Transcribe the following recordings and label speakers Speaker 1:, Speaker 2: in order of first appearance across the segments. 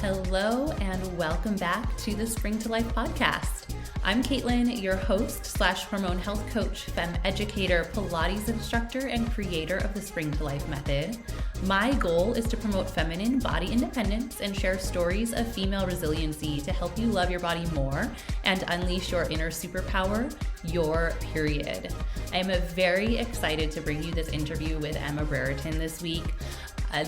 Speaker 1: Hello and welcome back to the Spring to Life podcast. I'm Caitlin, your host / hormone health coach, femme educator, Pilates instructor, and creator of the Spring to Life method. My goal is to promote feminine body independence and share stories of female resiliency to help you love your body more and unleash your inner superpower, your period. I am very excited to bring you this interview with Emma Brereton this week.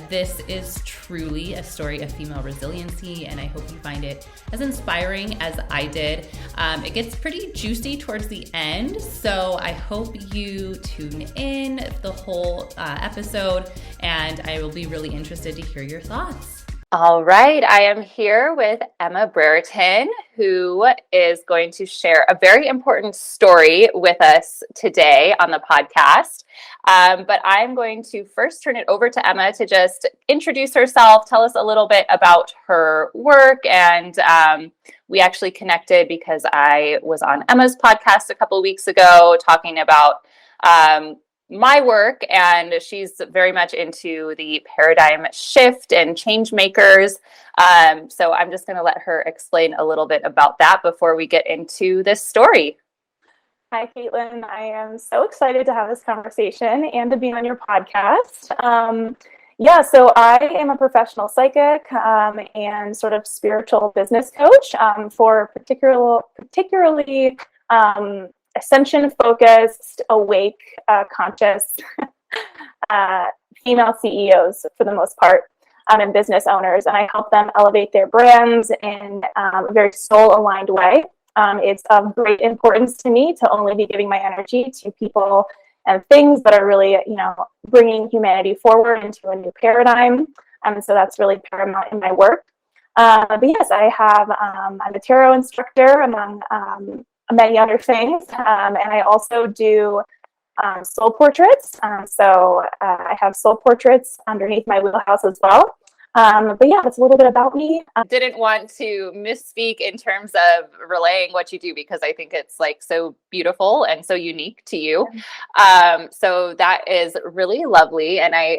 Speaker 1: This is truly a story of female resiliency, and I hope you find it as inspiring as I did. It gets pretty juicy towards the end, so I hope you tune in the whole episode, and I will be really interested to hear your thoughts. All right, I am here with Emma Brereton, who is going to share a very important story with us today on the podcast. But I'm going to first turn it over to Emma to just introduce herself, tell us a little bit about her work. And we actually connected because I was on Emma's podcast a couple of weeks ago talking about my work, and she's very much into the paradigm shift and change makers. So I'm just going to let her explain a little bit about that before we get into this story.
Speaker 2: Hi, Caitlin. I am so excited to have this conversation and to be on your podcast. So I am a professional psychic and sort of spiritual business coach for particularly ascension-focused, awake, conscious female CEOs for the most part, and business owners. And I help them elevate their brands in a very soul-aligned way. It's of great importance to me to only be giving my energy to people and things that are really, bringing humanity forward into a new paradigm. So that's really paramount in my work. But yes, I'm a tarot instructor among many other things. And I also do soul portraits. So I have soul portraits underneath my wheelhouse as well. But yeah, that's a little bit about me.
Speaker 1: Didn't want to misspeak in terms of relaying what you do, because I think it's so beautiful and so unique to you. So that is really lovely. And I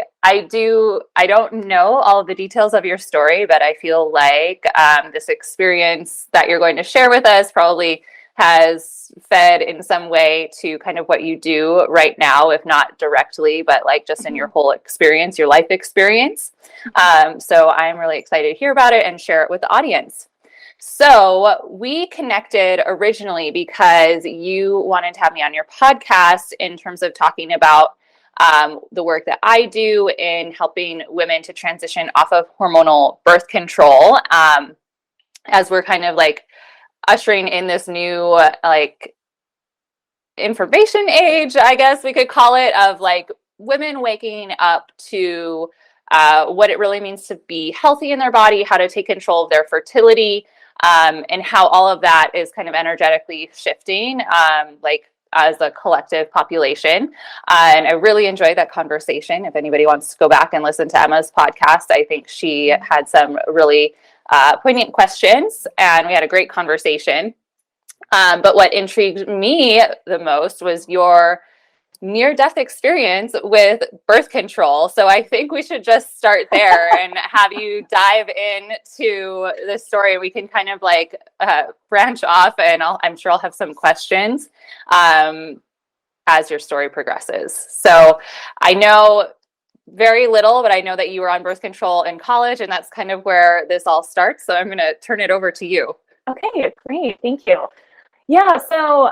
Speaker 1: don't know all of the details of your story, but I feel like this experience that you're going to share with us probably has fed in some way to kind of what you do right now, if not directly, but just in your whole experience, your life experience. So I'm really excited to hear about it and share it with the audience. So we connected originally because you wanted to have me on your podcast in terms of talking about the work that I do in helping women to transition off of hormonal birth control, as we're kind of ushering in this new information age, I guess we could call it, of women waking up to what it really means to be healthy in their body, how to take control of their fertility, and how all of that is kind of energetically shifting as a collective population. And I really enjoyed that conversation. If anybody wants to go back and listen to Emma's podcast, I think she had some really poignant questions, and we had a great conversation. But what intrigued me the most was your near-death experience with birth control. So I think we should just start there and have you dive into the story. We can kind of branch off, and I'm sure I'll have some questions as your story progresses. So I know very little, but I know that you were on birth control in college, and that's kind of where this all starts. So I'm going to turn it over to you.
Speaker 2: Okay, great. Thank you. Yeah, so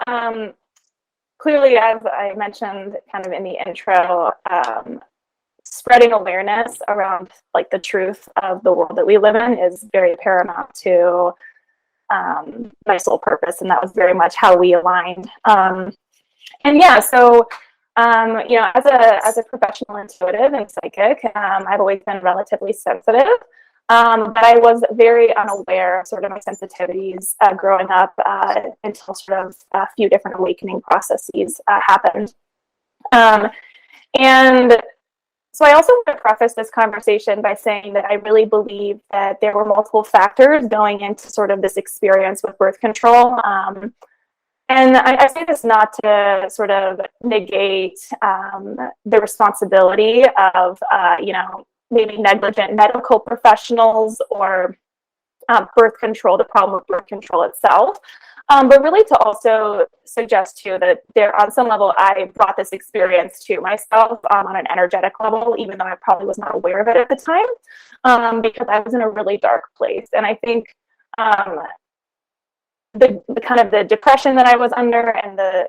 Speaker 2: clearly, as I mentioned kind of in the intro, spreading awareness around the truth of the world that we live in is very paramount to my soul purpose, and that was very much how we aligned. As a professional intuitive and psychic, I've always been relatively sensitive, but I was very unaware of sort of my sensitivities growing up until sort of a few different awakening processes happened. And so I also want to preface this conversation by saying that I really believe that there were multiple factors going into sort of this experience with birth control. And I say this not to sort of negate the responsibility of, maybe negligent medical professionals or birth control, the problem of birth control itself. But really to also suggest too that there, on some level, I brought this experience to myself on an energetic level, even though I probably was not aware of it at the time, because I was in a really dark place. And I think the kind of the depression that I was under and the,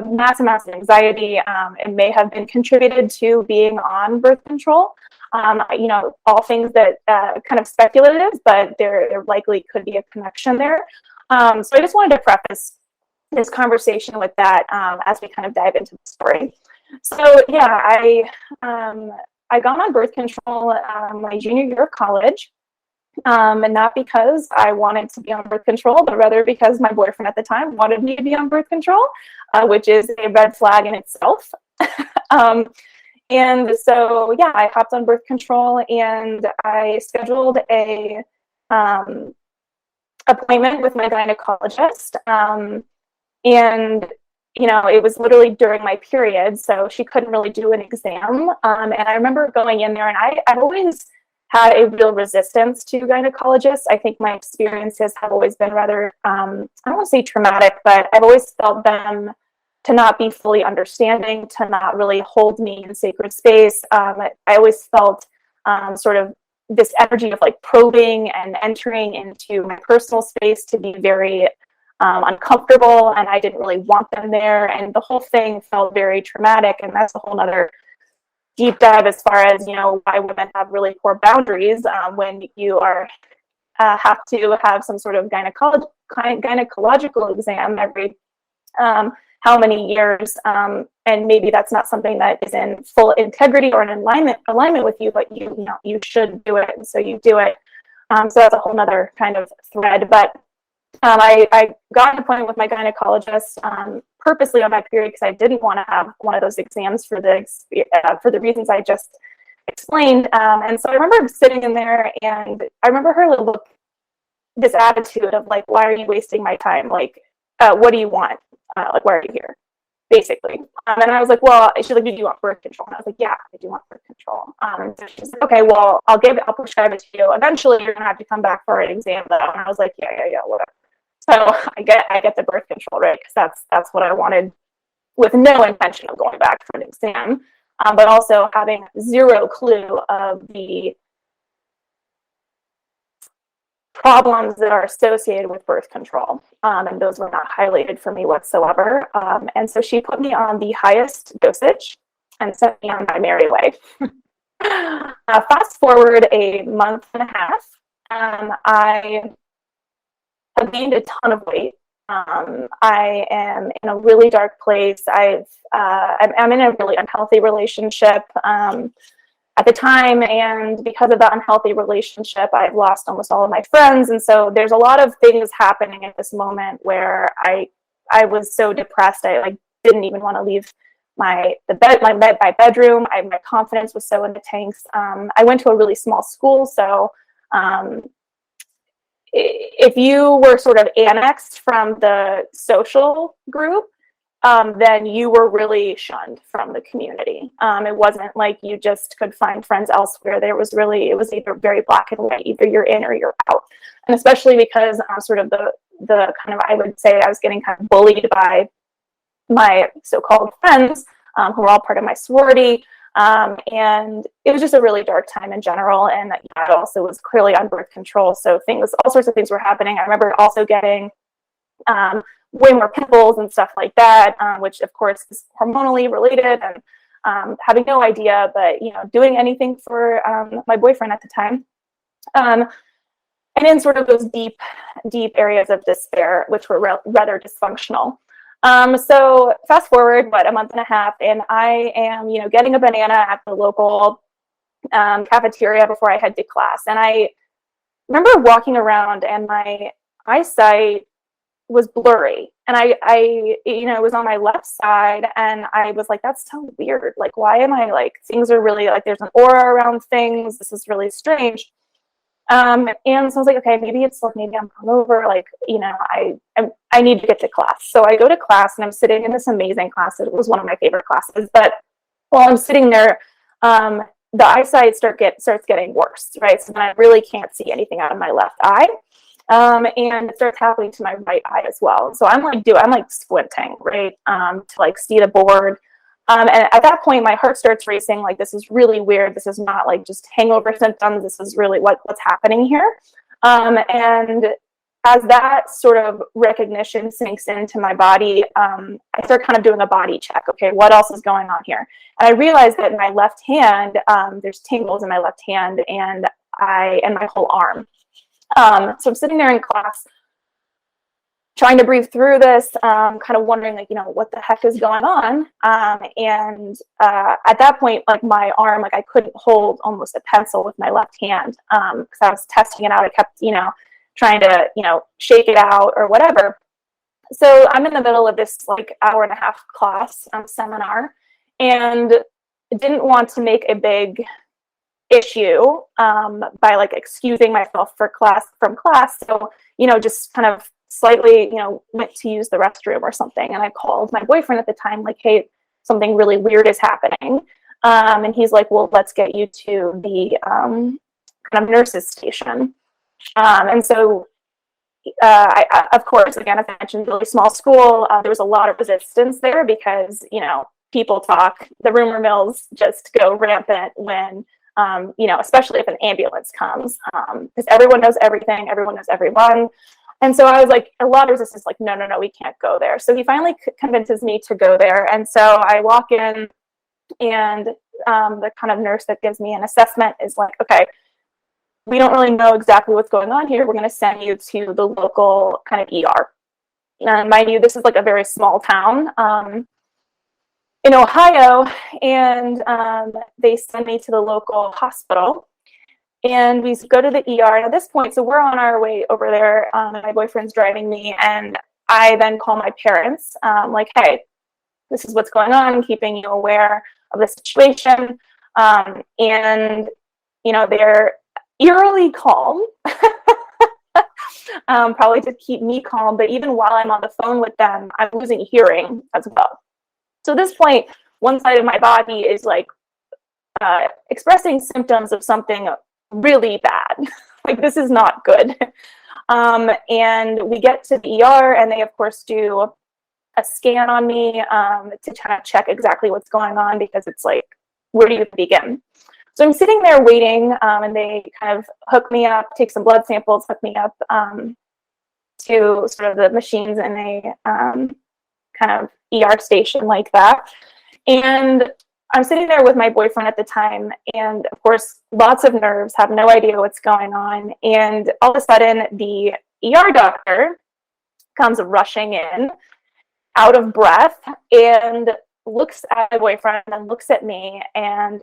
Speaker 2: massive anxiety, it may have been contributed to being on birth control. All things that kind of speculative, but there likely could be a connection there. So I just wanted to preface this conversation with that as we kind of dive into the story. So yeah, I got on birth control my junior year of college, and not because I wanted to be on birth control, but rather because my boyfriend at the time wanted me to be on birth control, which is a red flag in itself. And so, yeah, I hopped on birth control and I scheduled a appointment with my gynecologist. And, it was literally during my period, so she couldn't really do an exam. And I remember going in there, and I've always had a real resistance to gynecologists. I think my experiences have always been rather, I don't want to say traumatic, but I've always felt them to not be fully understanding, to not really hold me in sacred space. I always felt sort of this energy of like probing and entering into my personal space to be very uncomfortable, and I didn't really want them there. And the whole thing felt very traumatic, and that's a whole nother deep dive as far as, why women have really poor boundaries when you are have to have some sort of gynecological exam every how many years, and maybe that's not something that is in full integrity or in alignment with you, but you should do it, and so you do it. So that's a whole nother kind of thread. But I got an appointment with my gynecologist purposely on my period because I didn't want to have one of those exams for the reasons I just explained. And so I remember sitting in there, and I remember her look, this attitude of like, why are you wasting my time? Like, what do you want? Like, why are you here? Basically. And I was like, well, she's like, do you want birth control? And I was like, yeah, I do want birth control. So she's like, okay, well, I'll prescribe it to you. Eventually, you're gonna have to come back for an exam though. And I was like, yeah, whatever. So I get the birth control, right? Because that's what I wanted, with no intention of going back for an exam, but also having zero clue of the problems that are associated with birth control. And those were not highlighted for me whatsoever. And so she put me on the highest dosage and sent me on my merry way. Fast forward a month and a half, I have gained a ton of weight. I am in a really dark place. I'm in a really unhealthy relationship at the time, and because of that unhealthy relationship, I've lost almost all of my friends. And so there's a lot of things happening at this moment where I was so depressed. I like didn't even want to leave my bedroom. My confidence was so in the tanks. I went to a really small school, so if you were sort of annexed from the social group, then you were really shunned from the community. It wasn't like you just could find friends elsewhere. It was either very black and white, either you're in or you're out. And especially because sort of the kind of, I would say I was getting kind of bullied by my so-called friends who were all part of my sorority. And it was just a really dark time in general. And I also was clearly on birth control. So all sorts of things were happening. I remember also getting way more pimples and stuff like that, which of course is hormonally related, and having no idea, but doing anything for my boyfriend at the time, and in sort of those deep areas of despair, which were rather dysfunctional. So fast forward a month and a half, and I am getting a banana at the local cafeteria before I head to class, and I remember walking around, and my eyesight was blurry, and I it was on my left side, and I was like, that's so weird. Like, why am I like, things are really like, there's an aura around things. This is really strange. And so I was like, okay, maybe it's like, maybe I'm hungover. Like, I need to get to class. So I go to class, and I'm sitting in this amazing class. It was one of my favorite classes, but while I'm sitting there, the eyesight starts getting worse, right? So then I really can't see anything out of my left eye. And it starts happening to my right eye as well. So I'm like squinting, right, to like see the board. And at that point, my heart starts racing. Like, this is really weird. This is not like just hangover symptoms. This is really what's happening here. And as that sort of recognition sinks into my body, I start kind of doing a body check. Okay, what else is going on here? And I realized that in my left hand, there's tingles in my left hand and my whole arm. So I'm sitting there in class, trying to breathe through this, kind of wondering, like, what the heck is going on? And at that point, like, my arm, like, I couldn't hold almost a pencil with my left hand, because I was testing it out. I kept, trying to, shake it out or whatever. So I'm in the middle of this like hour-and-a-half class seminar, and didn't want to make a big issue by like excusing myself from class. So, just kind of slightly, went to use the restroom or something. And I called my boyfriend at the time, like, hey, something really weird is happening. And he's like, well, let's get you to the kind of nurse's station. And so, I, of course, again, as I mentioned, really small school, there was a lot of resistance there because, people talk, the rumor mills just go rampant when, especially if an ambulance comes, because everyone knows everything, everyone knows everyone. And so I was like, a lot of resistance, like, no, we can't go there. So he finally convinces me to go there. And so I walk in, and the kind of nurse that gives me an assessment is like, okay, we don't really know exactly what's going on here. We're going to send you to the local kind of ER. And mind you, this is like a very small town in Ohio, and they send me to the local hospital. And we go to the ER, and at this point, so we're on our way over there, and my boyfriend's driving me, and I then call my parents, like, hey, this is what's going on, keeping you aware of the situation. And, they're eerily calm, probably to keep me calm, but even while I'm on the phone with them, I'm losing hearing as well. So at this point, one side of my body is like expressing symptoms of something really bad. Like, this is not good. And we get to the ER, and they, of course, do a scan on me to kind of check exactly what's going on, because it's like, where do you begin? So I'm sitting there waiting, and they kind of hook me up, take some blood samples, hook me up to sort of the machines in a kind of ER station like that. And I'm sitting there with my boyfriend at the time, and of course, lots of nerves, have no idea what's going on. And all of a sudden, the ER doctor comes rushing in, out of breath, and looks at my boyfriend and looks at me and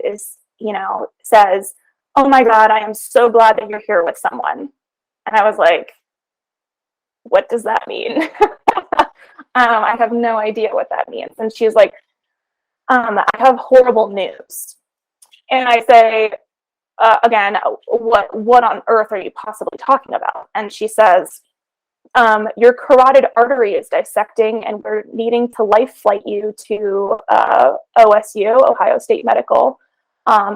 Speaker 2: says, oh my God, I am so glad that you're here with someone. And I was like, what does that mean? I have no idea what that means. And she's like, I have horrible news. And I say, again, what on earth are you possibly talking about? And she says, your carotid artery is dissecting, and we're needing to life flight you to OSU, Ohio State Medical,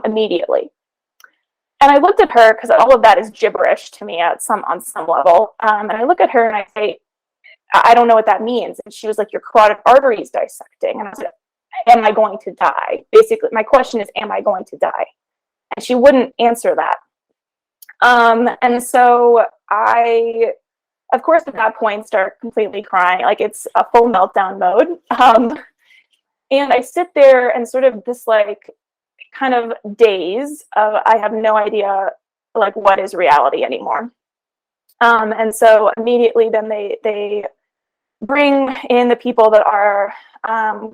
Speaker 2: immediately. And I looked at her, because all of that is gibberish to me on some level. And I look at her and I say, I don't know what that means. And she was like, your carotid artery is dissecting. And I said, am I going to die? Basically, my question is, am I going to die? And she wouldn't answer that. And so I, of course, at that point, start completely crying. Like, it's a full meltdown mode. And I sit there and sort of this like kind of daze of, I have no idea like what is reality anymore. And so immediately then they bring in the people that are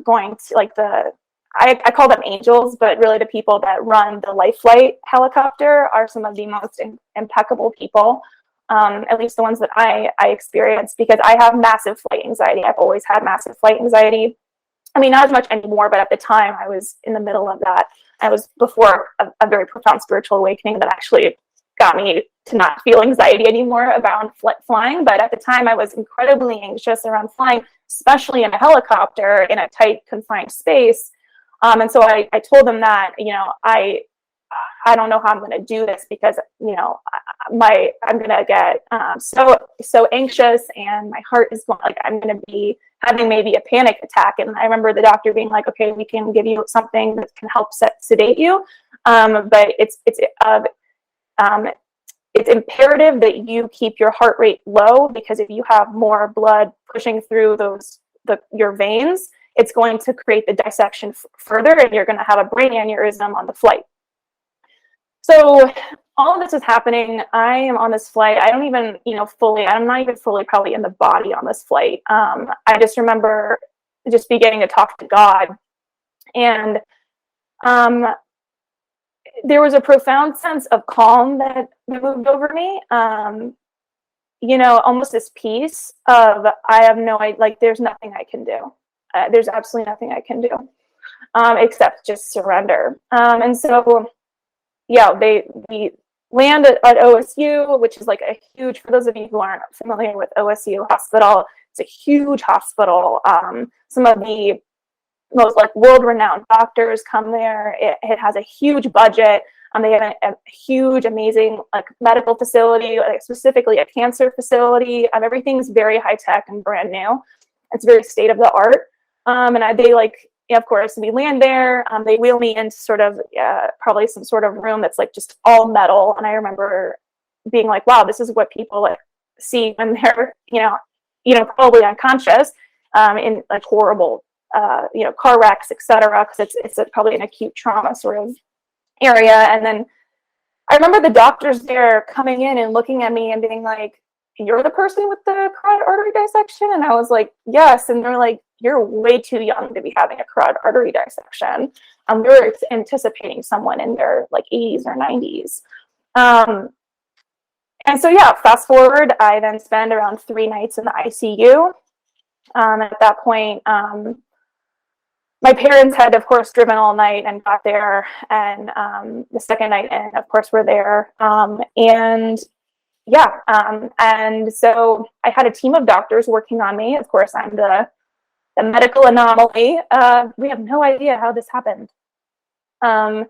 Speaker 2: going to, like, I call them angels, but really the people that run the life flight helicopter are some of the most impeccable people, at least the ones that I experienced, because I have massive flight anxiety. I've always had massive flight anxiety. I mean, not as much anymore, but at the time I was in the middle of that. I was before a very profound spiritual awakening that actually got me to not feel anxiety anymore about flying. But at the time I was incredibly anxious around flying, especially in a helicopter in a tight, confined space. And so I told them that, I don't know how I'm going to do this because, I'm going to get so anxious, and my heart is going, like, I'm going to be having maybe a panic attack. And I remember the doctor being like, okay, we can give you something that can help sedate you. But it's imperative that you keep your heart rate low, because if you have more blood pushing through your veins, it's going to create the dissection further, and you're going to have a brain aneurysm on the flight. So all of this is happening. I am on this flight. I'm not even fully probably in the body on this flight. I just remember just beginning to talk to God. And there was a profound sense of calm that moved over me. Almost this peace of, I have no idea, like, there's nothing I can do. There's absolutely nothing I can do except just surrender. And so, we land at OSU, which is like a huge, for those of you who aren't familiar with OSU Hospital, it's a huge hospital. Some of the most world-renowned doctors come there. It has a huge budget. They have a huge, amazing medical facility, specifically a cancer facility. Everything's very high-tech and brand new. It's very state-of-the-art. Of course, we land there. They wheel me into sort of probably some sort of room that's just all metal. And I remember being like, wow, this is what people see when they're, probably unconscious in horrible, car wrecks, etc. Because it's probably an acute trauma sort of area. And then I remember the doctors there coming in and looking at me and being like, you're the person with the carotid artery dissection? And I was like, yes. And they're like, you're way too young to be having a carotid artery dissection. We were anticipating someone in their 80s or 90s. And so, fast forward, I then spend around 3 nights in the ICU. At that point, my parents had, of course, driven all night and got there. And the second night in, of course, we're there. And so I had a team of doctors working on me. Of course, I'm the medical anomaly. We have no idea how this happened. And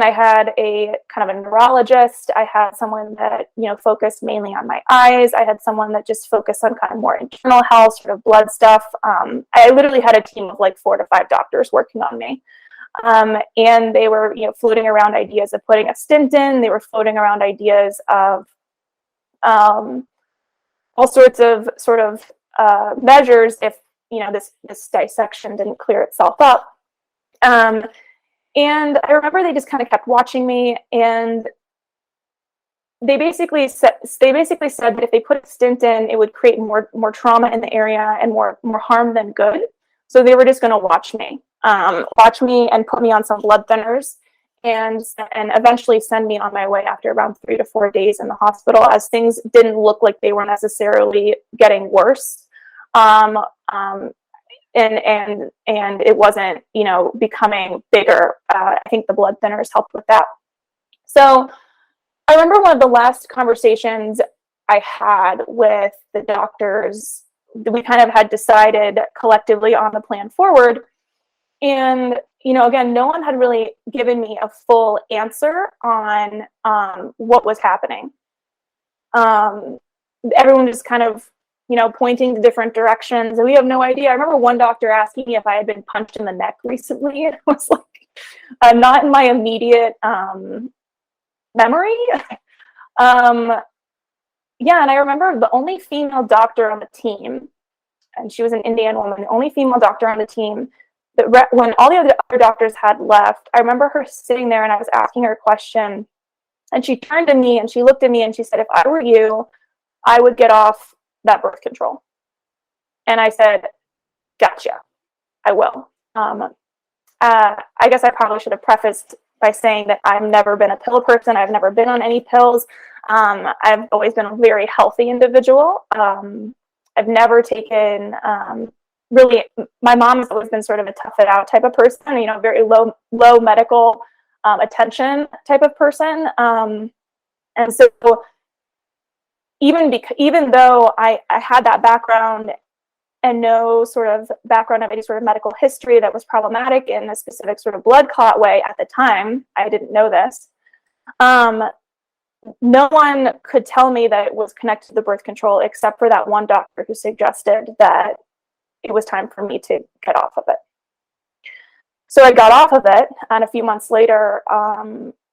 Speaker 2: I had a kind of a neurologist. I had someone that, focused mainly on my eyes. I had someone that just focused on kind of more internal health, sort of blood stuff. I literally had a team of 4 to 5 doctors working on me. And they were, floating around ideas of putting a stint in. They were floating around ideas of all sorts of measures if, this dissection didn't clear itself up. And I remember they just kind of kept watching me, and they basically said that if they put a stint in, it would create more trauma in the area and more harm than good. So they were just going to watch me and put me on some blood thinners, and eventually send me on my way after around 3 to 4 days in the hospital, as things didn't look like they were necessarily getting worse. And it wasn't, becoming bigger. I think the blood thinners helped with that. So I remember one of the last conversations I had with the doctors, we kind of had decided collectively on the plan forward. And, again, no one had really given me a full answer on what was happening. Everyone just kind of, pointing to different directions, and we have no idea. I remember one doctor asking me if I had been punched in the neck recently, and it was not in my immediate memory. And I remember the only female doctor on the team, and she was an Indian woman, the only female doctor on the team, that when all the other doctors had left, I remember her sitting there and I was asking her a question, and she turned to me and she looked at me and she said, if I were you, I would get off that birth control. And I said, gotcha, I will. I guess I probably should have prefaced by saying that I've never been a pill person. I've never been on any pills. I've always been a very healthy individual. I've never taken, really, my mom has always been sort of a tough it out type of person, very low medical attention type of person. And so even though I had that background and no sort of background of any sort of medical history that was problematic in a specific sort of blood clot way at the time, I didn't know this. No one could tell me that it was connected to the birth control except for that one doctor who suggested that it was time for me to get off of it. So I got off of it, and a few months later,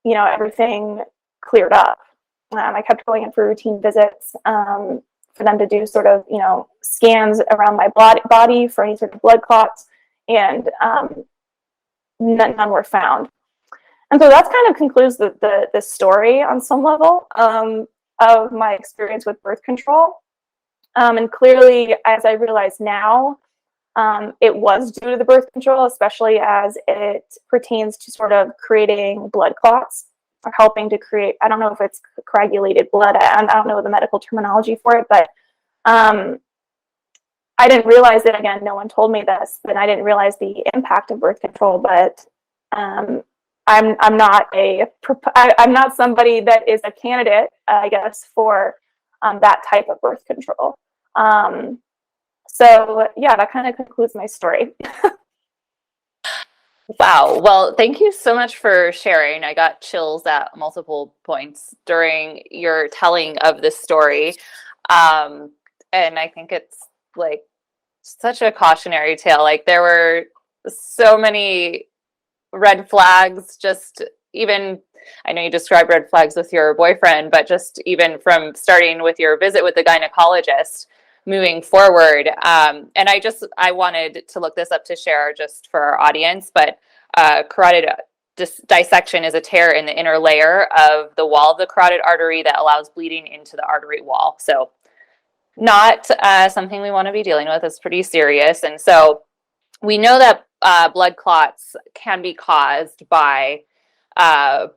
Speaker 2: everything cleared up. I kept going in for routine visits for them to do sort of, scans around my body for any sort of blood clots, and none were found. And so that kind of concludes the story on some level of my experience with birth control. And clearly, as I realize now, it was due to the birth control, especially as it pertains to sort of creating blood clots or helping to create, I don't know if it's coagulated blood. I don't know the medical terminology for it, but I didn't realize it. Again, no one told me this, but I didn't realize the impact of birth control. But I'm not somebody that is a candidate, I guess, for that type of birth control. So yeah, that kind of concludes my story.
Speaker 1: Wow. Well, thank you so much for sharing. I got chills at multiple points during your telling of this story. And I think it's like such a cautionary tale. Like there were so many red flags, just even, I know you described red flags with your boyfriend, but just even from starting with your visit with the gynecologist, moving forward. And I wanted to look this up to share just for our audience, but carotid dissection is a tear in the inner layer of the wall of the carotid artery that allows bleeding into the artery wall. So not something we want to be dealing with. It's pretty serious. And so we know that blood clots can be caused by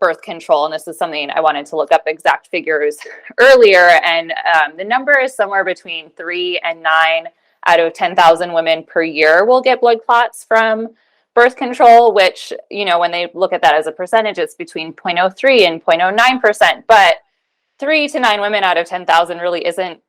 Speaker 1: birth control. And this is something I wanted to look up exact figures earlier. And the number is somewhere between 3 and 9 out of 10,000 women per year will get blood clots from birth control, which, when they look at that as a percentage, it's between 0.03 and 0.09%. But 3 to 9 women out of 10,000 really isn't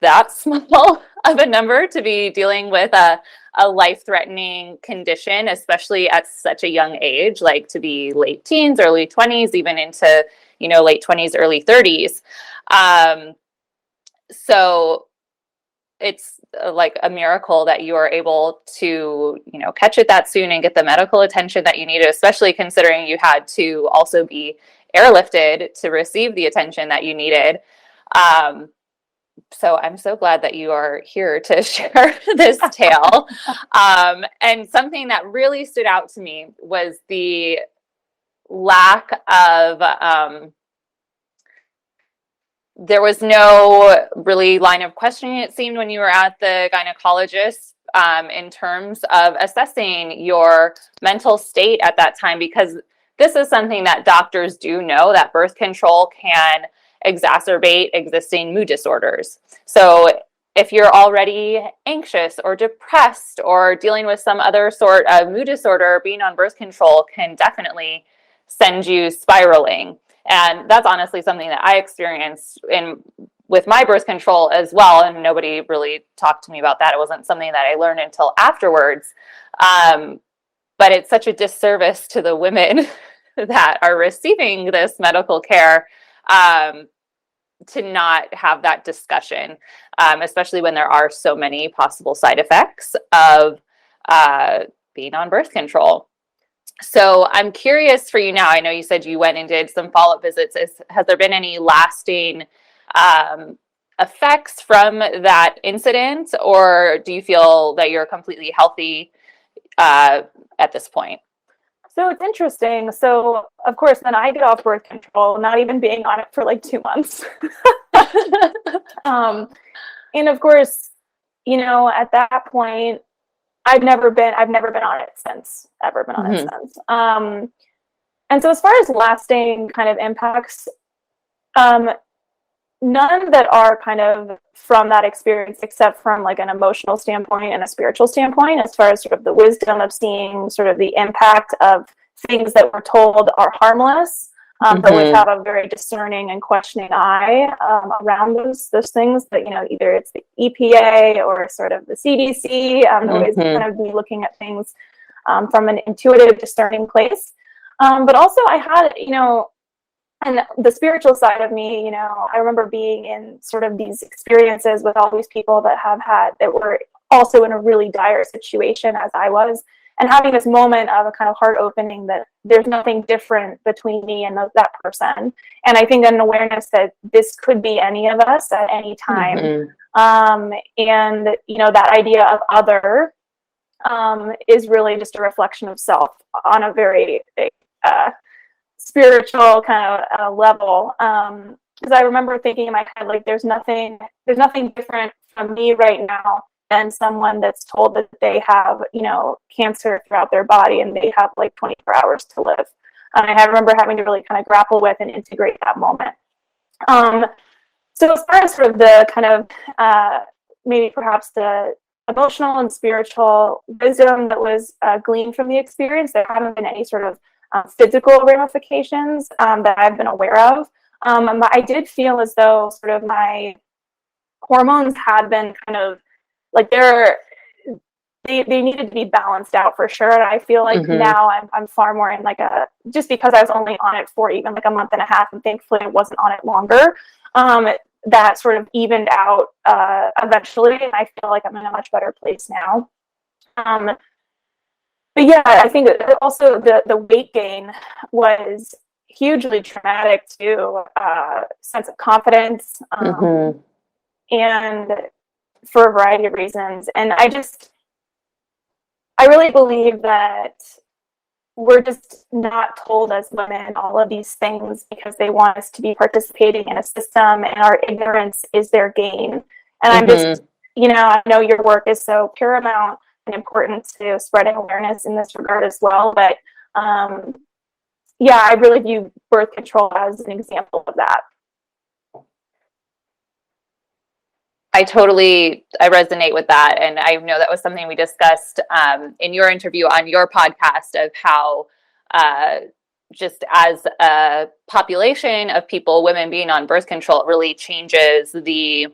Speaker 1: that small of a number to be dealing with a life-threatening condition, especially at such a young age, like to be late teens, early 20s, even into, late 20s, early 30s. So it's like a miracle that you are able to, catch it that soon and get the medical attention that you needed, especially considering you had to also be airlifted to receive the attention that you needed. So I'm so glad that you are here to share this tale. And something that really stood out to me was the lack of, there was no really line of questioning, it seemed, when you were at the gynecologist in terms of assessing your mental state at that time, because this is something that doctors do know, that birth control can exacerbate existing mood disorders. So if you're already anxious or depressed or dealing with some other sort of mood disorder, being on birth control can definitely send you spiraling. And that's honestly something that I experienced with my birth control as well. And nobody really talked to me about that. It wasn't something that I learned until afterwards. But it's such a disservice to the women that are receiving this medical care to not have that discussion, especially when there are so many possible side effects of being on birth control. So I'm curious for you now, I know you said you went and did some follow-up visits. Has there been any lasting effects from that incident, or do you feel that you're completely healthy at this point?
Speaker 2: So it's interesting. So of course, then I get off birth control, not even being on it for like 2 months. And of course, at that point, I've never been on it since, ever been on it since. And so as far as lasting kind of impacts, none that are kind of from that experience, except from like an emotional standpoint and a spiritual standpoint, as far as sort of the wisdom of seeing sort of the impact of things that we're told are harmless, but without a very discerning and questioning eye around those things that, either it's the EPA or sort of the CDC, always kind of be looking at things from an intuitive, discerning place. But also I had, And the spiritual side of me, you know, I remember being in sort of these experiences with all these people that were also in a really dire situation as I was, and having this moment of a kind of heart opening that there's nothing different between me and that person. And I think an awareness that this could be any of us at any time. And, you know, that idea of other is really just a reflection of self on a very spiritual kind of level. Because I remember thinking in my head, like, there's nothing different from me right now than someone that's told that they have, you know, cancer throughout their body and they have like 24 hours to live. And I remember having to really kind of grapple with and integrate that moment. So as far as sort of the kind of maybe perhaps the emotional and spiritual wisdom that was gleaned from the experience, there haven't been any sort of physical ramifications that I've been aware of. I did feel as though sort of my hormones had been kind of like they needed to be balanced out for sure. And I feel like now I'm far more in like just because I was only on it for even like a month and a half, and thankfully I wasn't on it longer, that sort of evened out eventually. And I feel like I'm in a much better place now. But yeah, I think also the weight gain was hugely traumatic to sense of confidence, and for a variety of reasons. And I really believe that we're just not told as women all of these things because they want us to be participating in a system, and our ignorance is their gain. And I'm just, you know, I know your work is so paramount and important to spreading awareness in this regard as well. But yeah, I really view birth control as an example of that.
Speaker 3: I resonate with that. And I know that was something we discussed in your interview on your podcast, of how just as a population of people, women being on birth control, it really changes the,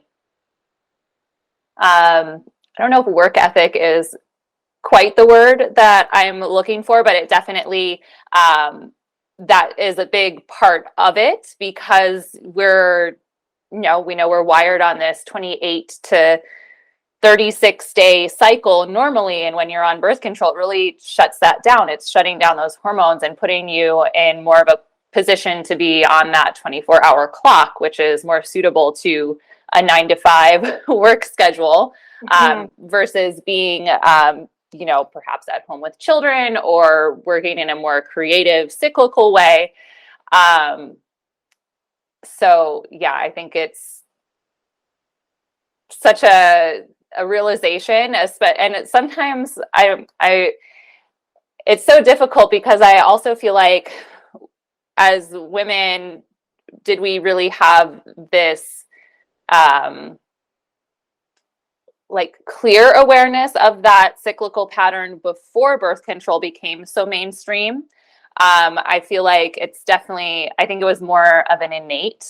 Speaker 3: I don't know if work ethic is quite the word that I'm looking for, but it definitely, that is a big part of it, because we know we're wired on this 28 to 36 day cycle normally. And when you're on birth control, it really shuts that down. It's shutting down those hormones and putting you in more of a position to be on that 24-hour clock, which is more suitable to a 9-to-5 work schedule, versus being, you know, perhaps at home with children or working in a more creative, cyclical way. So yeah, I think it's such a realization, and sometimes it's so difficult, because I also feel like as women, did we really have this like clear awareness of that cyclical pattern before birth control became so mainstream? I feel like it's definitely, I think it was more of an innate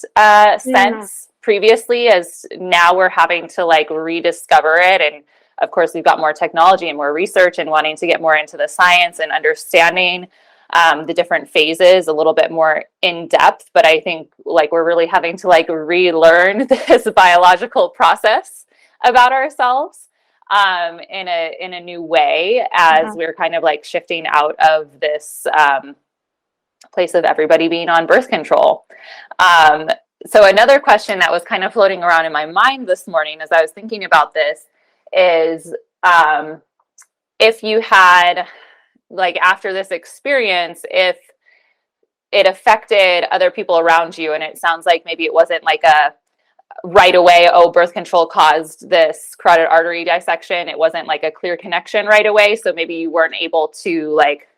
Speaker 3: sense previously, as now we're having to like rediscover it. And of course, we've got more technology and more research and wanting to get more into the science and understanding the different phases a little bit more in depth. But I think like we're really having to like relearn this biological process about ourselves in a new way, as we're kind of like shifting out of this place of everybody being on birth control. So another question that was kind of floating around in my mind this morning as I was thinking about this is, if you had, like, after this experience, if it affected other people around you, and it sounds like maybe it wasn't like a right away, oh, birth control caused this carotid artery dissection. It wasn't like a clear connection right away. So maybe you weren't able to like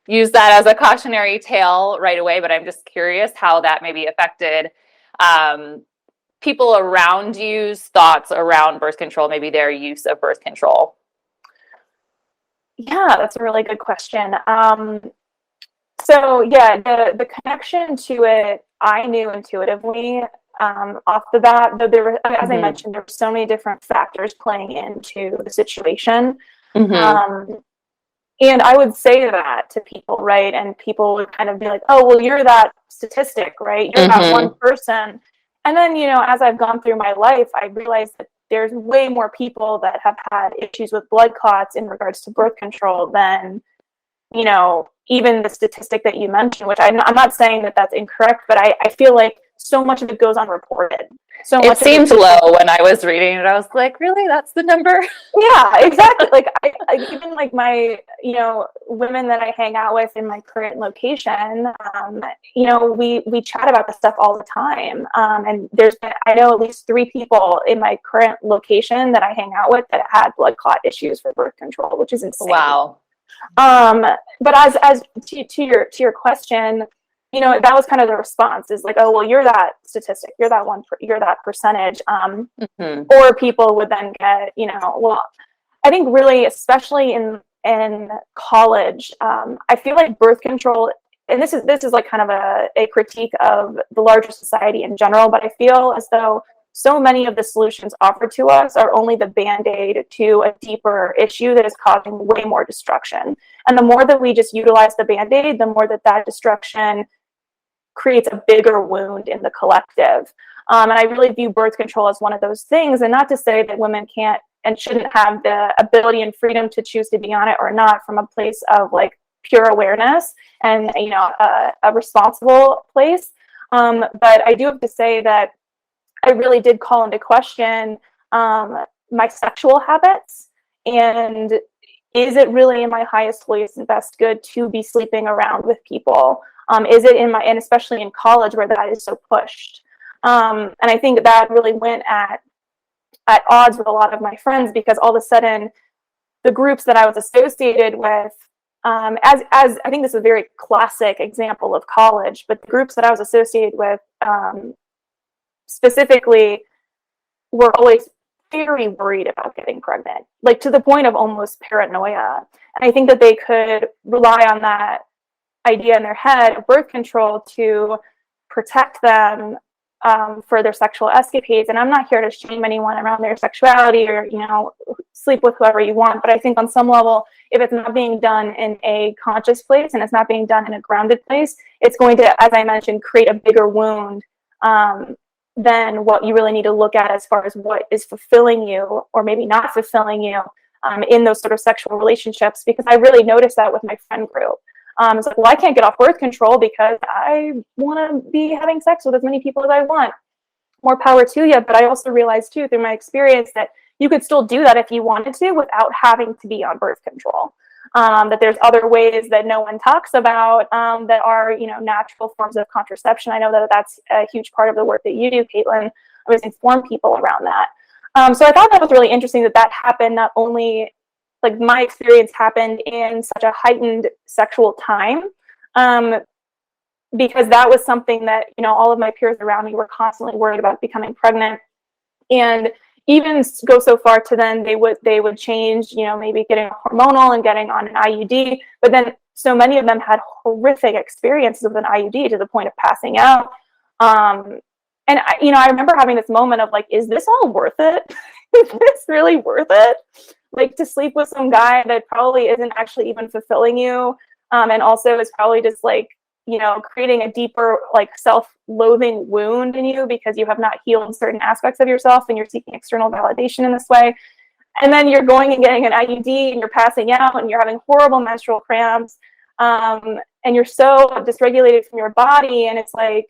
Speaker 3: use that as a cautionary tale right away. But I'm just curious how that maybe affected people around you's thoughts around birth control, maybe their use of birth control.
Speaker 2: Yeah, that's a really good question. So yeah, the connection to it, I knew intuitively off the bat, though there were, as I mentioned, there were so many different factors playing into the situation. And I would say that to people, right? And people would kind of be like, oh, well, you're that statistic, right? You're that one person. And then, as I've gone through my life, I realized that there's way more people that have had issues with blood clots in regards to birth control than, even the statistic that you mentioned, which I'm not saying that that's incorrect, but I feel like so much of it goes unreported. So much
Speaker 3: it seemed low when I was reading it. I was like, really? That's the number?
Speaker 2: Yeah, exactly. Like I even like my, women that I hang out with in my current location, we chat about this stuff all the time. And I know at least 3 people in my current location that I hang out with that had blood clot issues for birth control, which is insane.
Speaker 3: Wow.
Speaker 2: But as to your question, that was kind of the response is like, oh, well, you're that statistic, you're that percentage. Or people would then get, well, I think really, especially in college, I feel like birth control, and this is like kind of a critique of the larger society in general, but I feel as though so many of the solutions offered to us are only the Band-Aid to a deeper issue that is causing way more destruction. And the more that we just utilize the Band-Aid, the more that destruction creates a bigger wound in the collective. And I really view birth control as one of those things, and not to say that women can't and shouldn't have the ability and freedom to choose to be on it or not from a place of like pure awareness and, a responsible place. But I do have to say that I really did call into question my sexual habits, and is it really in my highest, holiest, and best good to be sleeping around with people? Is it and especially in college where that is so pushed? And I think that really went at odds with a lot of my friends, because all of a sudden the groups that I was associated with, as I think this is a very classic example of college, but the groups that I was associated with specifically were always very worried about getting pregnant, like to the point of almost paranoia. And I think that they could rely on that idea in their head of birth control to protect them for their sexual escapades. And I'm not here to shame anyone around their sexuality or, sleep with whoever you want. But I think on some level, if it's not being done in a conscious place and it's not being done in a grounded place, it's going to, as I mentioned, create a bigger wound than what you really need to look at as far as what is fulfilling you or maybe not fulfilling you in those sort of sexual relationships. Because I really noticed that with my friend group. It's like, well, I can't get off birth control because I want to be having sex with as many people as I want. More power to you. But I also realized too, through my experience, that you could still do that if you wanted to without having to be on birth control. That there's other ways that no one talks about that are, natural forms of contraception. I know that that's a huge part of the work that you do, Caitlin, was inform people around that. So I thought that was really interesting that happened, not only like my experience happened in such a heightened sexual time, because that was something that, all of my peers around me were constantly worried about becoming pregnant, and even go so far to then they would change, maybe getting hormonal and getting on an IUD. But then so many of them had horrific experiences with an IUD to the point of passing out. And I remember having this moment of like, is this all worth it? Is this really worth it? Like to sleep with some guy that probably isn't actually even fulfilling you, and also is probably just like, creating a deeper like self-loathing wound in you because you have not healed certain aspects of yourself and you're seeking external validation in this way. And then you're going and getting an IUD and you're passing out and you're having horrible menstrual cramps, and you're so dysregulated from your body. And it's like,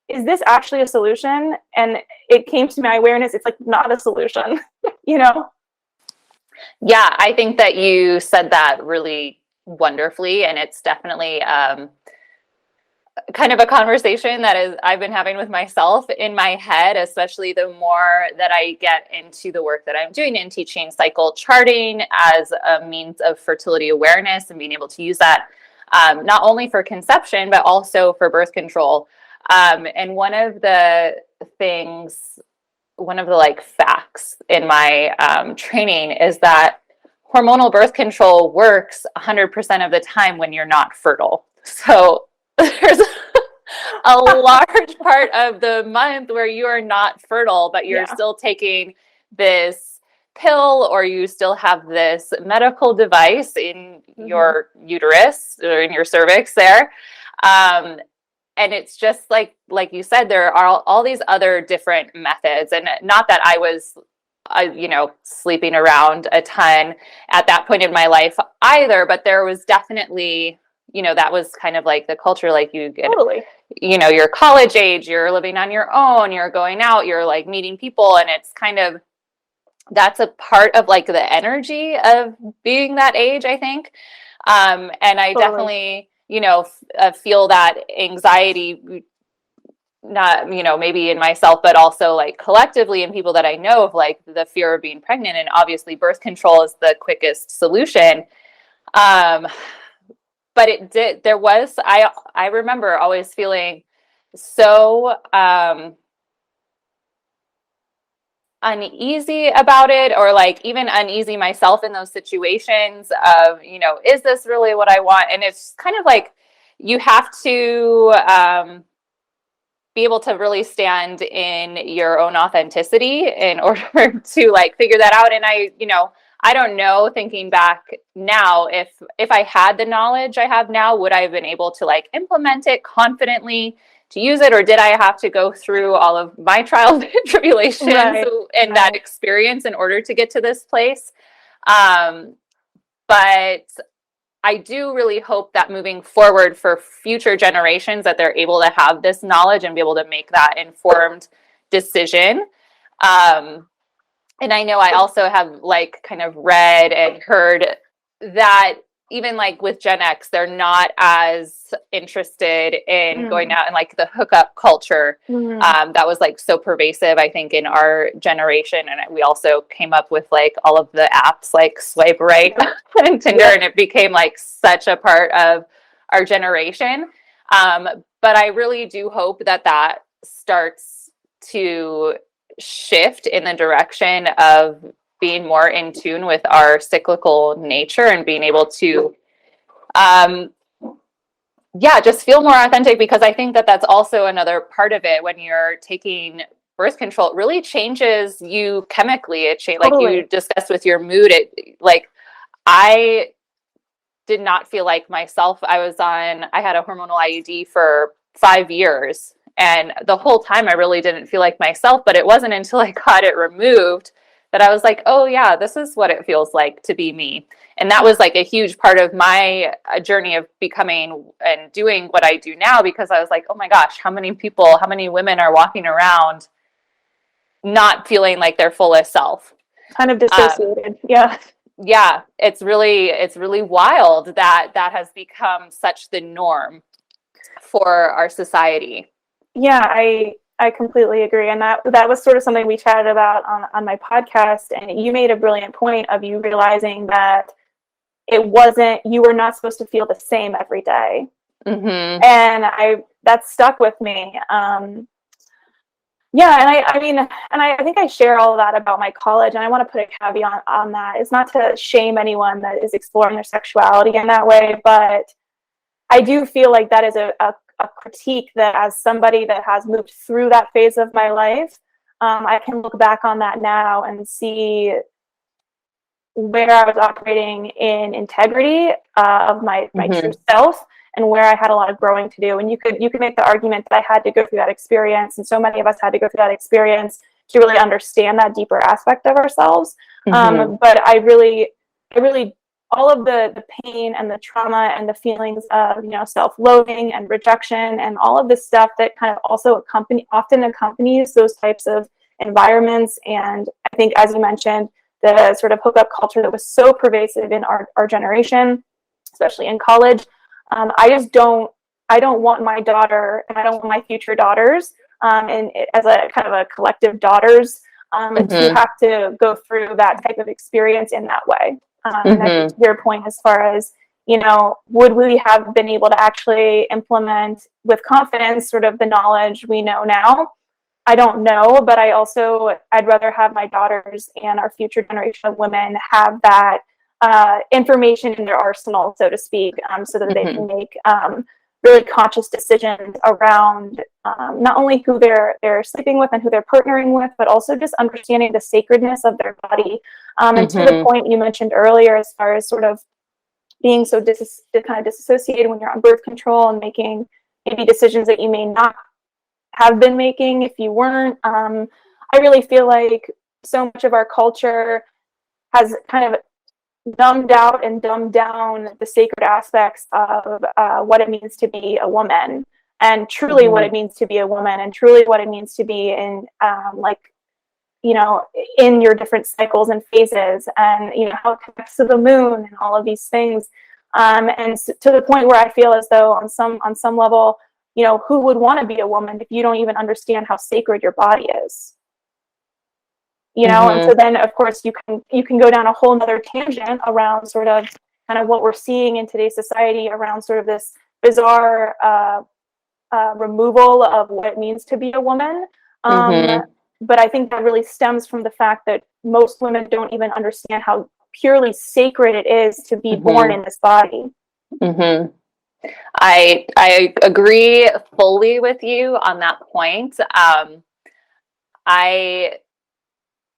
Speaker 2: is this actually a solution? And it came to my awareness, it's like not a solution,
Speaker 3: Yeah, I think that you said that really wonderfully, and it's definitely kind of a conversation that I've been having with myself in my head, especially the more that I get into the work that I'm doing in teaching cycle charting as a means of fertility awareness and being able to use that not only for conception, but also for birth control. And one of the like facts in my training is that hormonal birth control works 100% of the time when you're not fertile. So there's a large part of the month where you are not fertile, but you're still taking this pill or you still have this medical device in your uterus or in your cervix there. And it's just like you said, there are all these other different methods, and not that I was, sleeping around a ton at that point in my life either, but there was definitely, that was kind of like the culture, like you get,
Speaker 2: Totally.
Speaker 3: You're college age, you're living on your own, you're going out, you're like meeting people, and it's kind of, that's a part of like the energy of being that age, I think. And I definitely, feel that anxiety, not, maybe in myself, but also like collectively in people that I know, of like the fear of being pregnant. And obviously birth control is the quickest solution. But I remember always feeling so, uneasy about it, or like even uneasy myself in those situations of, is this really what I want? And it's kind of like, you have to be able to really stand in your own authenticity in order to like figure that out. And I don't know, thinking back now, if I had the knowledge I have now, would I have been able to like implement it confidently to use it, or did I have to go through all of my trials and tribulations and that experience in order to get to this place? But I do really hope that moving forward for future generations, that they're able to have this knowledge and be able to make that informed decision. And I know I also have like kind of read and heard that even like with Gen X, they're not as interested in going out and like the hookup culture that was like so pervasive, I think, in our generation. And we also came up with like all of the apps like Swipe Right and Tinder, and it became like such a part of our generation. But I really do hope that starts to shift in the direction of being more in tune with our cyclical nature and being able to, just feel more authentic, because I think that's also another part of it. When you're taking birth control, it really changes you chemically. Like you discussed with your mood, I did not feel like myself. I had a hormonal IUD for 5 years, and the whole time I really didn't feel like myself, but it wasn't until I got it removed that I was like, oh yeah, this is what it feels like to be me. And that was like a huge part of my journey of becoming and doing what I do now, because I was like, oh my gosh, how many women are walking around not feeling like their fullest self?
Speaker 2: Kind of dissociated.
Speaker 3: Yeah. It's really wild that has become such the norm for our society.
Speaker 2: Yeah, I completely agree. And that was sort of something we chatted about on my podcast. And you made a brilliant point of you realizing that you were not supposed to feel the same every day.
Speaker 3: Mm-hmm.
Speaker 2: And that stuck with me. And I think I share all of that about my college. And I want to put a caveat on that. It's not to shame anyone that is exploring their sexuality in that way, but I do feel like that is a critique that, as somebody that has moved through that phase of my life, I can look back on that now and see where I was operating in integrity of my true self, and where I had a lot of growing to do. And you could make the argument that I had to go through that experience, and so many of us had to go through that experience to really understand that deeper aspect of ourselves. But I really all of the pain and the trauma and the feelings of, self-loathing and rejection and all of this stuff that kind of also often accompanies those types of environments. And I think, as you mentioned, the sort of hookup culture that was so pervasive in our generation, especially in college. I don't want my daughter, and I don't want my future daughters, and as a kind of a collective daughters, to have to go through that type of experience in that way. And I think to your point, as far as, would we have been able to actually implement with confidence sort of the knowledge we know now? I don't know, but I'd rather have my daughters and our future generation of women have that information in their arsenal, so to speak, so that they can make really conscious decisions around not only who they're sleeping with and who they're partnering with, but also just understanding the sacredness of their body. And to the point you mentioned earlier, as far as sort of being so kind of disassociated when you're on birth control and making maybe decisions that you may not have been making if you weren't. I really feel like so much of our culture has kind of numbed out and dumbed down the sacred aspects of what it means to be a woman, and truly what it means to be a woman, and truly what it means to be in in your different cycles and phases, and how it connects to the moon and all of these things. And to the point where I feel as though on some level, who would want to be a woman if you don't even understand how sacred your body is? And so then of course you can go down a whole nother tangent around sort of kind of what we're seeing in today's society around sort of this bizarre removal of what it means to be a woman. But I think that really stems from the fact that most women don't even understand how purely sacred it is to be born in this body.
Speaker 3: I agree fully with you on that point. I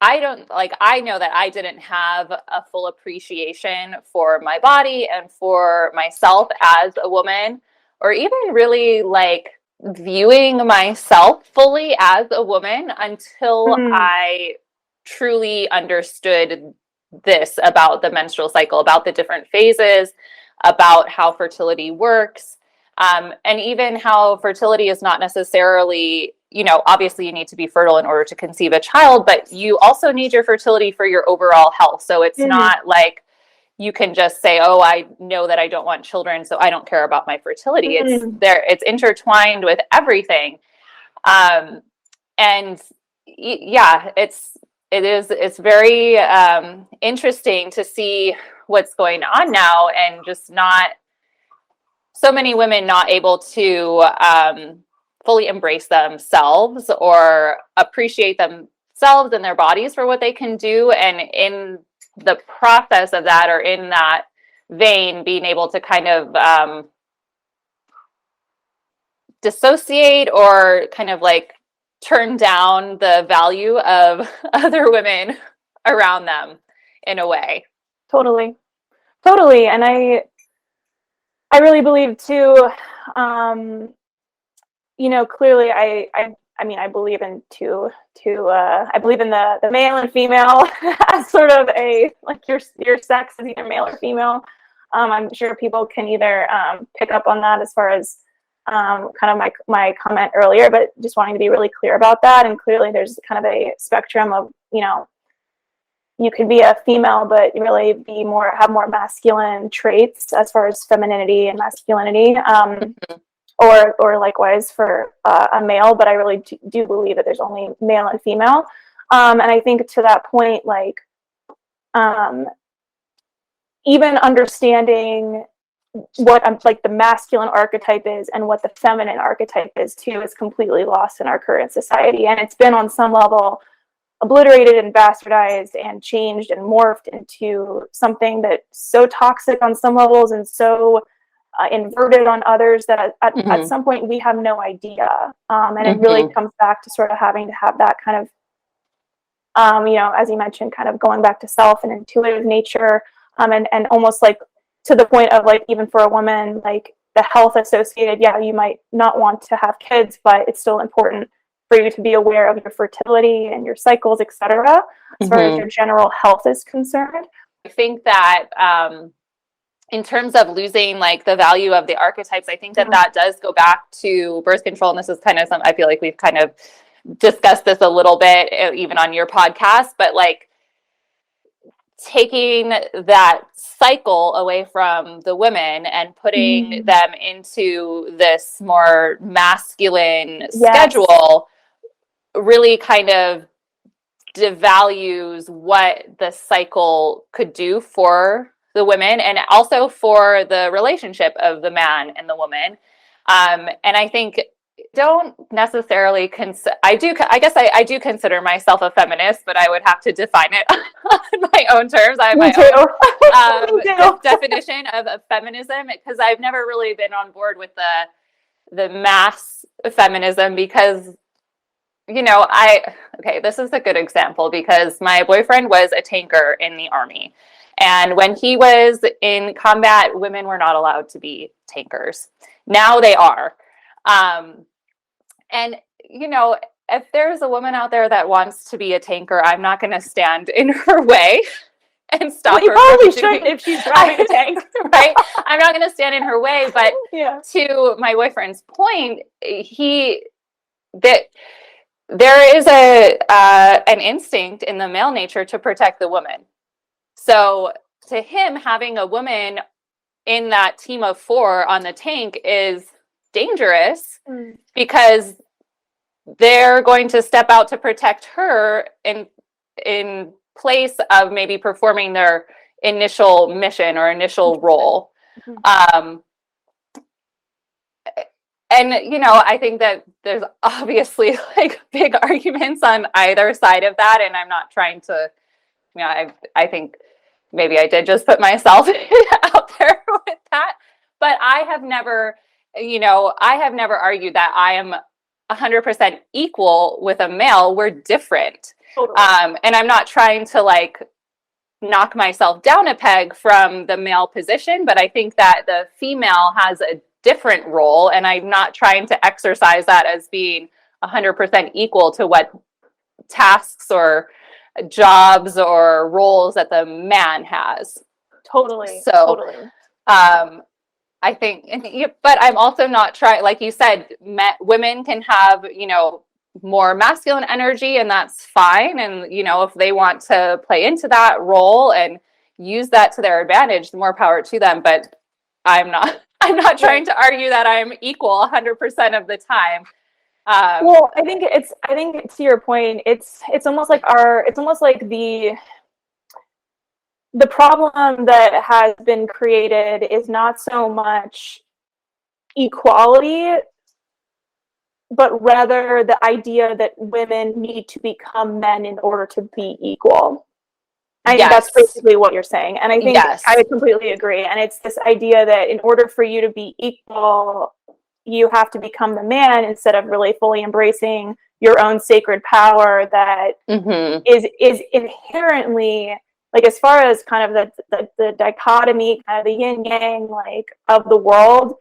Speaker 3: know that I didn't have a full appreciation for my body and for myself as a woman, or even really like viewing myself fully as a woman until I truly understood this about the menstrual cycle, about the different phases, about how fertility works, and even how fertility is not necessarily, obviously you need to be fertile in order to conceive a child, but you also need your fertility for your overall health. So it's not like you can just say, oh, I know that I don't want children, so I don't care about my fertility. It's intertwined with everything. And yeah, it's very interesting to see what's going on now, and just not so many women not able to fully embrace themselves or appreciate themselves and their bodies for what they can do. And in the process of that, or in that vein, being able to kind of dissociate or kind of like turn down the value of other women around them in a way.
Speaker 2: Totally. And I really believe too, clearly I mean, I believe in I believe in the male and female as sort of a, like your sex is either male or female. I'm sure people can either pick up on that as far as kind of my comment earlier, but just wanting to be really clear about that. And clearly there's kind of a spectrum of, you could be a female, but really have more masculine traits as far as femininity and masculinity. Or likewise for a male, but I really do believe that there's only male and female. And I think to that point, like, even understanding what like the masculine archetype is and what the feminine archetype is too is completely lost in our current society. And it's been on some level obliterated and bastardized and changed and morphed into something that's so toxic on some levels and so inverted on others that at some point we have no idea. And it really comes back to sort of having to have that kind of, as you mentioned, kind of going back to self and intuitive nature, and almost like to the point of like, even for a woman, like the health associated, you might not want to have kids, but it's still important for you to be aware of your fertility and your cycles, etc., as far as your general health is concerned.
Speaker 3: I think that in terms of losing like the value of the archetypes, I think that does go back to birth control. And this is kind of I feel like we've kind of discussed this a little bit, even on your podcast, but like taking that cycle away from the women and putting them into this more masculine schedule really kind of devalues what the cycle could do for the women and also for the relationship of the man and the woman. And I think, don't necessarily I guess I do consider myself a feminist, but I would have to define it on my own terms. I have
Speaker 2: Me
Speaker 3: my own
Speaker 2: too.
Speaker 3: definition of feminism, because I've never really been on board with the mass feminism, because this is a good example, because my boyfriend was a tanker in the Army. And when he was in combat, women were not allowed to be tankers. Now they are. And, if there's a woman out there that wants to be a tanker, I'm not going to stand in her way and stop her.
Speaker 2: Probably shouldn't if she's driving a tank.
Speaker 3: Right? I'm not going to stand in her way. But
Speaker 2: yeah.
Speaker 3: To my boyfriend's point, there is an instinct in the male nature to protect the woman. So to him, having a woman in that team of 4 on the tank is dangerous, because they're going to step out to protect her in place of maybe performing their initial mission or initial role. And, I think that there's obviously like big arguments on either side of that. And I'm not trying to, I think maybe I did just put myself out there with that. But I have never argued that I am 100% equal with a male. We're different.
Speaker 2: Totally.
Speaker 3: And I'm not trying to like knock myself down a peg from the male position, but I think that the female has a different role, and I'm not trying to exercise that as being 100% equal to what tasks or jobs or roles that the man has.
Speaker 2: Totally.
Speaker 3: So,
Speaker 2: totally.
Speaker 3: I think, but I'm also not trying, like you said, women can have, more masculine energy, and that's fine. And, if they want to play into that role and use that to their advantage, the more power to them. But I'm not trying to argue that I'm equal 100% of the time.
Speaker 2: Well, I think to your point, it's almost like the problem that has been created is not so much equality, but rather the idea that women need to become men in order to be equal. I think that's basically what you're saying. And I think I completely agree. And it's this idea that in order for you to be equal, you have to become the man, instead of really fully embracing your own sacred power that is inherently, like, as far as kind of the dichotomy, kind of the yin yang, like, of the world,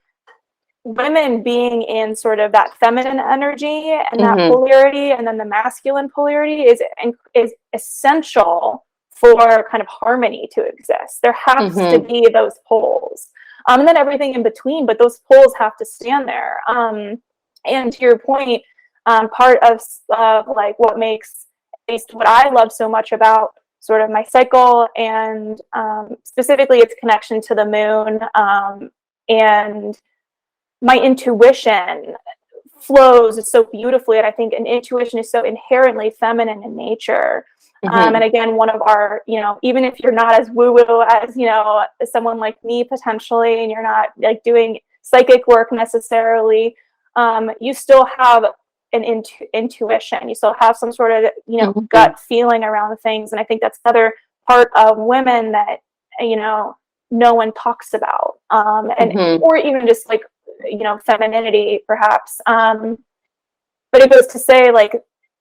Speaker 2: women being in sort of that feminine energy and that polarity, and then the masculine polarity is essential for kind of harmony to exist. There has to be those poles, and then everything in between, but those poles have to stand there. And to your point, part of like what makes, at least what I love so much about sort of my cycle, and specifically its connection to the moon, and my intuition flows so beautifully. And I think an intuition is so inherently feminine in nature. And again, one of our, even if you're not as woo-woo as, as someone like me potentially, and you're not like doing psychic work necessarily, you still have an intuition. You still have some sort of, gut feeling around things. And I think that's another part of women that, no one talks about. Or even just like, femininity perhaps. But it goes to say, like,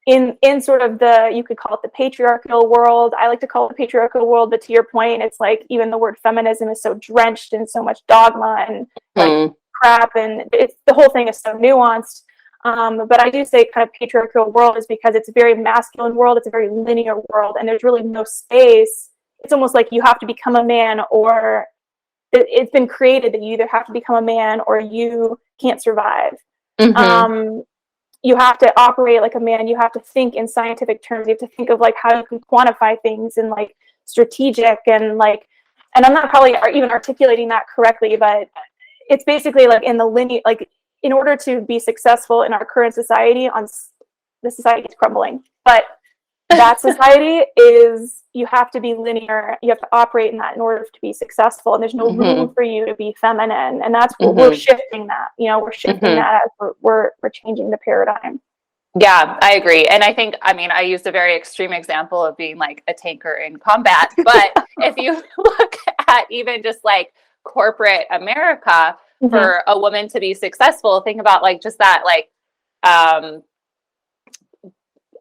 Speaker 2: in sort of you could call it the patriarchal world. I like to call it the patriarchal world, but to your point, it's like even the word feminism is so drenched in so much dogma and like crap, and the whole thing is so nuanced. But I do say kind of patriarchal world is because it's a very masculine world. It's a very linear world, and there's really no space. It's almost like you have to become a man, or it's been created that you either have to become a man or you can't survive. You have to operate like a man. You have to think in scientific terms. You have to think of like how you can quantify things and like strategic and like, and I'm not probably even articulating that correctly, but it's basically like in the linear, like in order to be successful in our current society, the society is crumbling. But that society is, you have to be linear. You have to operate in that in order to be successful. And there's no room for you to be feminine. And that's what we're shifting that, we're shifting that as we're changing the paradigm.
Speaker 3: Yeah, I agree. And I think, I used a very extreme example of being like a tanker in combat, but if you look at even just like corporate America, for a woman to be successful, think about like just that, like, I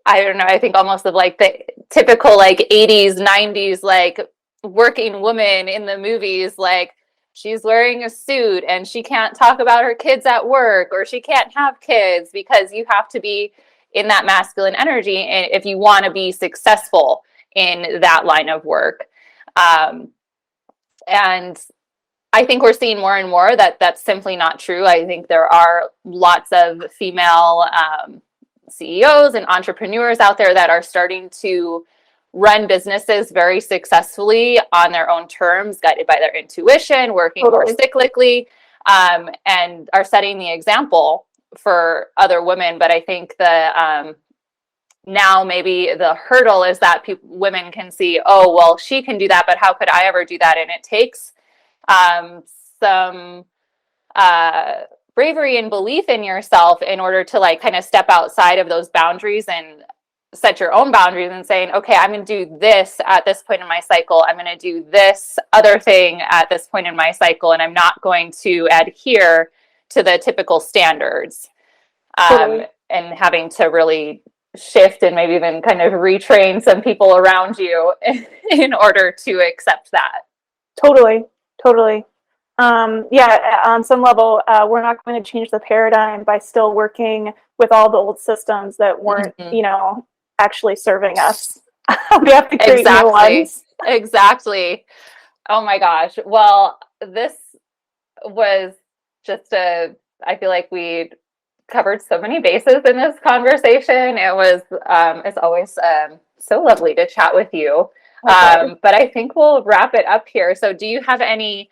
Speaker 3: don't know, I think almost of like the typical like 80s, 90s, like working woman in the movies, like she's wearing a suit and she can't talk about her kids at work, or she can't have kids, because you have to be in that masculine energy and if you want to be successful in that line of work. And I think we're seeing more and more that that's simply not true. I think there are lots of female CEOs and entrepreneurs out there that are starting to run businesses very successfully on their own terms, guided by their intuition, working more cyclically, and are setting the example for other women. But I think the now maybe the hurdle is that women can see, oh, well, she can do that, but how could I ever do that? And it takes some bravery and belief in yourself in order to like kind of step outside of those boundaries and set your own boundaries and saying, okay, I'm going to do this at this point in my cycle. I'm going to do this other thing at this point in my cycle. And I'm not going to adhere to the typical standards. And having to really shift and maybe even kind of retrain some people around you in order to accept that.
Speaker 2: Totally. On some level, we're not going to change the paradigm by still working with all the old systems that weren't, actually serving us. We have to create new ones.
Speaker 3: Exactly. Oh my gosh. Well, this was just I feel like we covered so many bases in this conversation. It was, it's always so lovely to chat with you. But I think we'll wrap it up here. So do you have any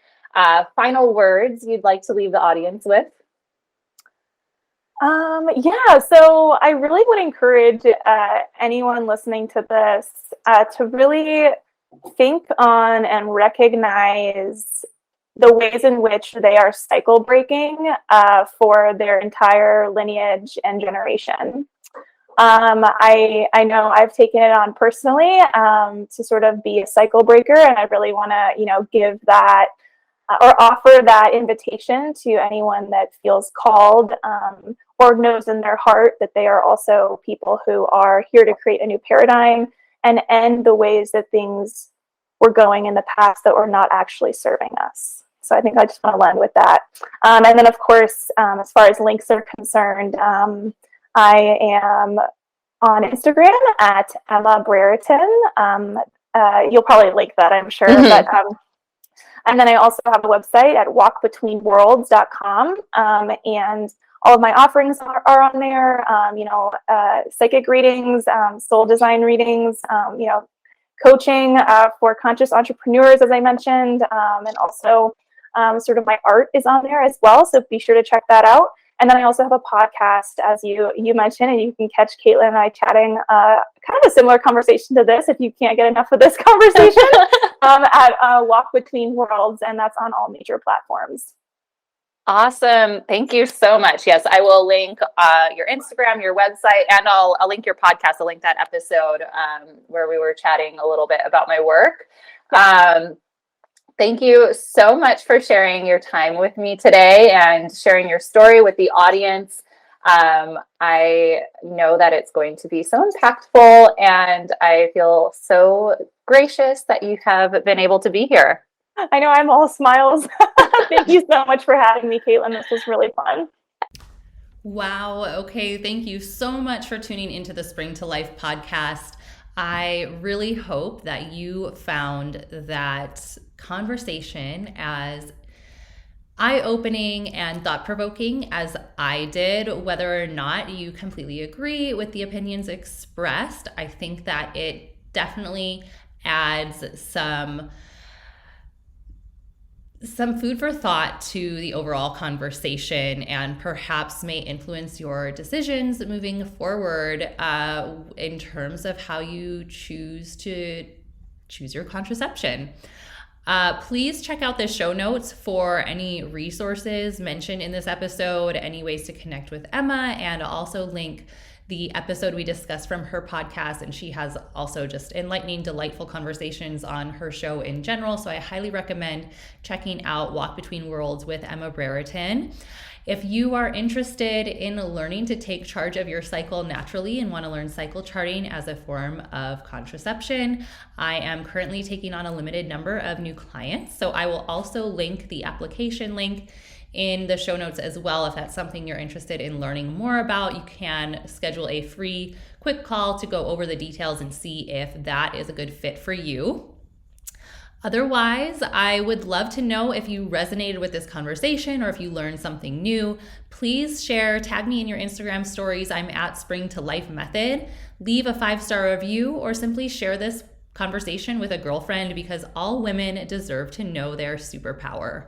Speaker 3: final words you'd like to leave the audience with?
Speaker 2: So I really would encourage anyone listening to this to really think on and recognize the ways in which they are cycle breaking for their entire lineage and generation. I know I've taken it on personally to sort of be a cycle breaker, and I really want to, give that or offer that invitation to anyone that feels called or knows in their heart that they are also people who are here to create a new paradigm and end the ways that things were going in the past that were not actually serving us. So I think I just want to end with that. And then, of course, as far as links are concerned, I am on Instagram at Emma Brereton. You'll probably link that, I'm sure. But and then I also have a website at walkbetweenworlds.com. And all of my offerings are on there. Psychic readings, soul design readings, coaching for conscious entrepreneurs, as I mentioned, and also sort of my art is on there as well. So be sure to check that out. And then I also have a podcast, as you mentioned, and you can catch Caitlin and I chatting kind of a similar conversation to this if you can't get enough of this conversation at Walk Between Worlds, and that's on all major platforms.
Speaker 3: Awesome. Thank you so much. Yes, I will link your Instagram, your website, and I'll link your podcast. I'll link that episode where we were chatting a little bit about my work. Thank you so much for sharing your time with me today and sharing your story with the audience. I know that it's going to be so impactful, and I feel so gracious that you have been able to be here.
Speaker 2: I know, I'm all smiles. Thank you so much for having me, Caitlin. This was really fun.
Speaker 1: Wow. Okay. Thank you so much for tuning into the Spring to Life podcast. I really hope that you found that conversation as eye-opening and thought-provoking as I did. Whether or not you completely agree with the opinions expressed, I think that it definitely adds some some food for thought to the overall conversation and perhaps may influence your decisions moving forward in terms of how you choose your contraception. Please check out the show notes for any resources mentioned in this episode, any ways to connect with Emma, and also link the episode we discussed from her podcast. And she has also just enlightening, delightful conversations on her show in general. So I highly recommend checking out Walk Between Worlds with Emma Brereton. If you are interested in learning to take charge of your cycle naturally and want to learn cycle charting as a form of contraception, I am currently taking on a limited number of new clients. So I will also link the application link in the show notes as well. If that's something you're interested in learning more about, you can schedule a free quick call to go over the details and see if that is a good fit for you. Otherwise, I would love to know if you resonated with this conversation or if you learned something new. Please share, tag me in your Instagram stories. I'm at Spring to Life Method. Leave a 5-star review or simply share this conversation with a girlfriend, because all women deserve to know their superpower.